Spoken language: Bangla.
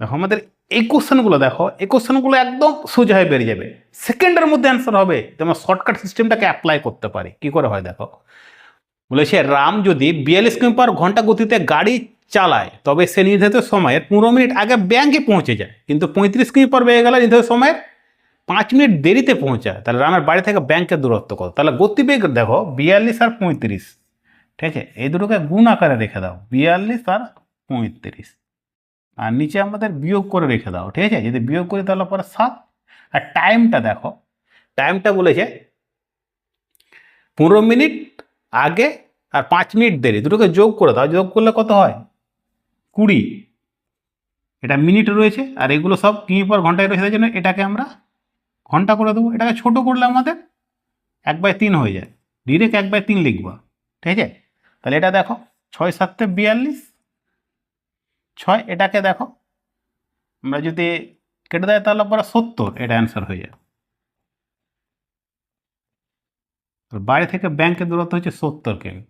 দেখো আমাদের এই কোশ্চেনগুলো দেখো, এই কোশ্চেনগুলো একদম সোজা হয়ে বেরিয়ে যাবে, সেকেন্ডের মধ্যে অ্যান্সার হবে। যেমন শর্টকাট সিস্টেমটাকে অ্যাপ্লাই করতে পারি। কি করে হয় দেখো, বলেছে রাম যদি 42 কিমি/ঘন্টা গতিতে গাড়ি চালায় তবে সে নির্ধারিত সময়ের 15 মিনিট আগে ব্যাংকে পৌঁছে যায়, কিন্তু 35 কিমি পর বেড়ে গেলে নির্ধারিত সময়ের 5 মিনিট দেরিতে পৌঁছায়। তাহলে রামের বাড়ি থেকে ব্যাংকের দূরত্ব কত? তাহলে গতিবেগ দেখো 42 আর 35, ঠিক আছে, এই দুটোকে গুণ আকারে রেখে দাও, 42 আর 35, আর নিচে আমাদের বিয়োগ করে রেখে দাও, ঠিক আছে। যদি বিয়োগ করি তাহলে পরে 7। আর টাইমটা দেখো, টাইমটা বলেছে 15 মিনিট আগে আর 5 মিনিট দেরি, দুটোকে যোগ করে দাও, যোগ করলে কত হয়? 20। এটা মিনিট রয়েছে আর এগুলো সব কিমি/ঘন্টায় রয়েছে, তাই জন্য এটাকে আমরা ঘন্টা করে দেবো। এটাকে ছোট করলে আমাদের 1/3 হয়ে যায়, ডিরেক্ট 1/3 লিখবা, ঠিক আছে। তাহলে এটা দেখো 6 × 7 = 42, 6। এটাকে দেখো আমরা যদি কেটে দেয় তাহলে পরে 70, এটা অ্যান্সার হয়ে যায়। বাড়ি থেকে ব্যাংকের দূরত্ব হচ্ছে 70 কিমি।